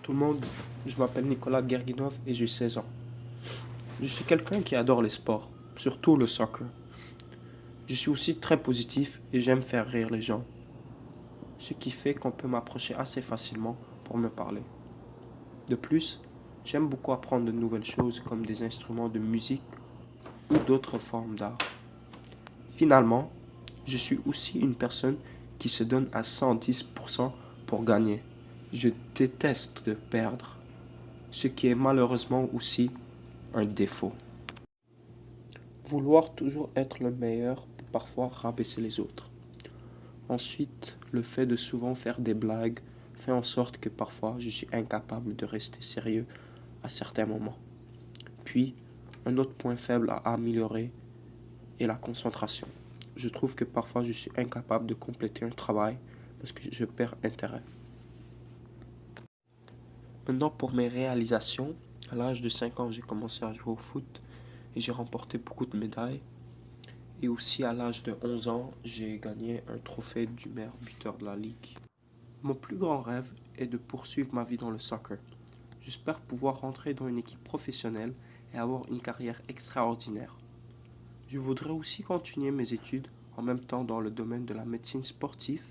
tout le monde, je m'appelle Nicolas Gerginov et j'ai 16 ans. Je suis quelqu'un qui adore les sports, surtout le soccer. Je suis aussi très positif et j'aime faire rire les gens, ce qui fait qu'on peut m'approcher assez facilement pour me parler. De plus, j'aime beaucoup apprendre de nouvelles choses comme des instruments de musique ou d'autres formes d'art. Finalement, je suis aussi une personne qui se donne à 110% pour gagner. Je déteste de perdre, ce qui est malheureusement aussi un défaut. Vouloir toujours être le meilleur peut parfois rabaisser les autres. Ensuite, le fait de souvent faire des blagues fait en sorte que parfois je suis incapable de rester sérieux à certains moments. Puis, un autre point faible à améliorer est la concentration. Je trouve que parfois je suis incapable de compléter un travail parce que je perds intérêt. Maintenant, pour mes réalisations, à l'âge de 5 ans, j'ai commencé à jouer au foot et j'ai remporté beaucoup de médailles. Et aussi à l'âge de 11 ans, j'ai gagné un trophée du meilleur buteur de la ligue. Mon plus grand rêve est de poursuivre ma vie dans le soccer. J'espère pouvoir rentrer dans une équipe professionnelle et avoir une carrière extraordinaire. Je voudrais aussi continuer mes études en même temps dans le domaine de la médecine sportive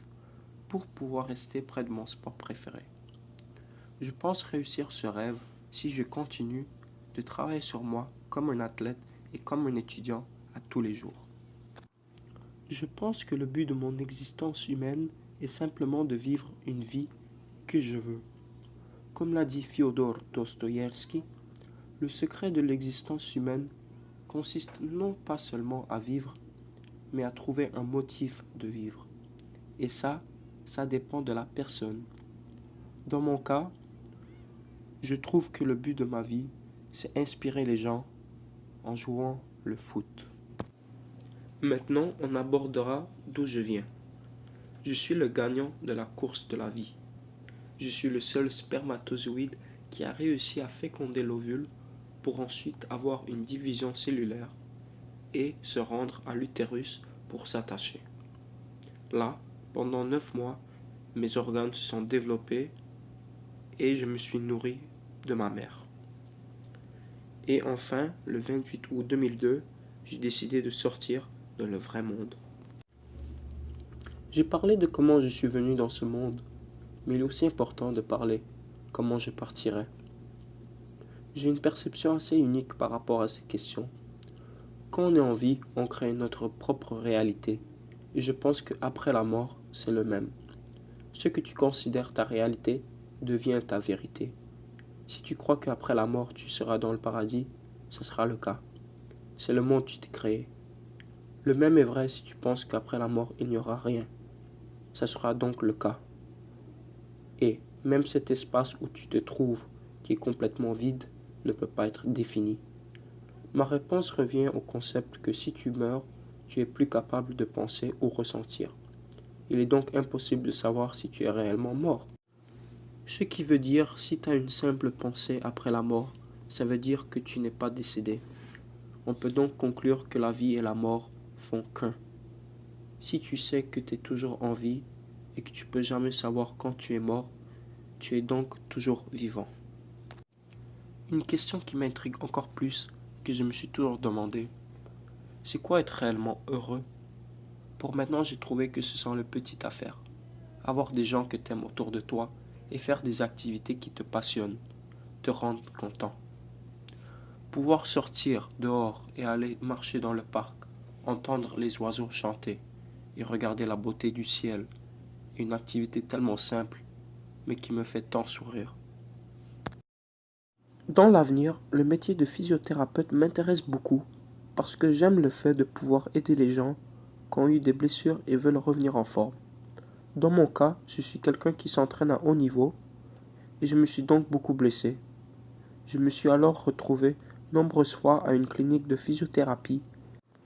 pour pouvoir rester près de mon sport préféré. Je pense réussir ce rêve si je continue de travailler sur moi comme un athlète et comme un étudiant à tous les jours. Je pense que le but de mon existence humaine est simplement de vivre une vie que je veux. Comme l'a dit Fyodor Dostoïevski, le secret de l'existence humaine consiste non pas seulement à vivre, mais à trouver un motif de vivre. Et ça dépend de la personne. Dans mon cas, je trouve que le but de ma vie, c'est inspirer les gens en jouant le foot. Maintenant, on abordera d'où je viens. Je suis le gagnant de la course de la vie. Je suis le seul spermatozoïde qui a réussi à féconder l'ovule pour ensuite avoir une division cellulaire et se rendre à l'utérus pour s'attacher. Là, pendant 9 mois, mes organes se sont développés et je me suis nourri de ma mère. Et enfin, le 28 août 2002, j'ai décidé de sortir dans le vrai monde. J'ai parlé de comment je suis venu dans ce monde, mais il est aussi important de parler comment je partirai. J'ai une perception assez unique par rapport à ces questions. Quand on est en vie, on crée notre propre réalité, et je pense qu'après la mort, c'est le même. Ce que tu considères ta réalité devient ta vérité. Si tu crois qu'après la mort, tu seras dans le paradis, ce sera le cas. C'est le monde que tu t'es créé. Le même est vrai si tu penses qu'après la mort, il n'y aura rien. Ce sera donc le cas. Et même cet espace où tu te trouves, qui est complètement vide, ne peut pas être défini. Ma réponse revient au concept que si tu meurs, tu es plus capable de penser ou ressentir. Il est donc impossible de savoir si tu es réellement mort. Ce qui veut dire, si tu as une simple pensée après la mort, ça veut dire que tu n'es pas décédé. On peut donc conclure que la vie et la mort font qu'un. Si tu sais que tu es toujours en vie et que tu peux jamais savoir quand tu es mort, tu es donc toujours vivant. Une question qui m'intrigue encore plus, que je me suis toujours demandé, c'est quoi être réellement heureux? Pour maintenant, j'ai trouvé que ce sont les petites affaires. Avoir des gens que tu aimes autour de toi et faire des activités qui te passionnent, te rendent content. Pouvoir sortir dehors et aller marcher dans le parc, entendre les oiseaux chanter et regarder la beauté du ciel, est une activité tellement simple, mais qui me fait tant sourire. Dans l'avenir, le métier de physiothérapeute m'intéresse beaucoup parce que j'aime le fait de pouvoir aider les gens qui ont eu des blessures et veulent revenir en forme. Dans mon cas, je suis quelqu'un qui s'entraîne à haut niveau et je me suis donc beaucoup blessé. Je me suis alors retrouvé nombreuses fois à une clinique de physiothérapie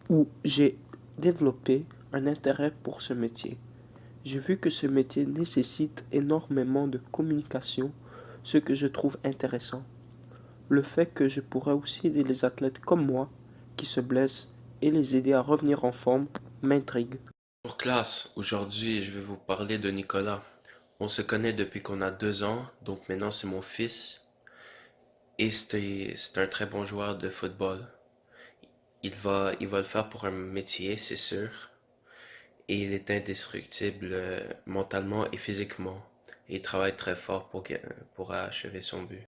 où j'ai développé un intérêt pour ce métier. J'ai vu que ce métier nécessite énormément de communication, ce que je trouve intéressant. Le fait que je pourrais aussi aider les athlètes comme moi qui se blessent et les aider à revenir en forme m'intrigue. Bonjour classe, aujourd'hui je vais vous parler de Nicolas. On se connaît depuis qu'on a 2 ans, donc maintenant c'est mon fils. Et c'est un très bon joueur de football. Il va le faire pour un métier, c'est sûr. Et il est indestructible mentalement et physiquement. Et il travaille très fort pour achever son but.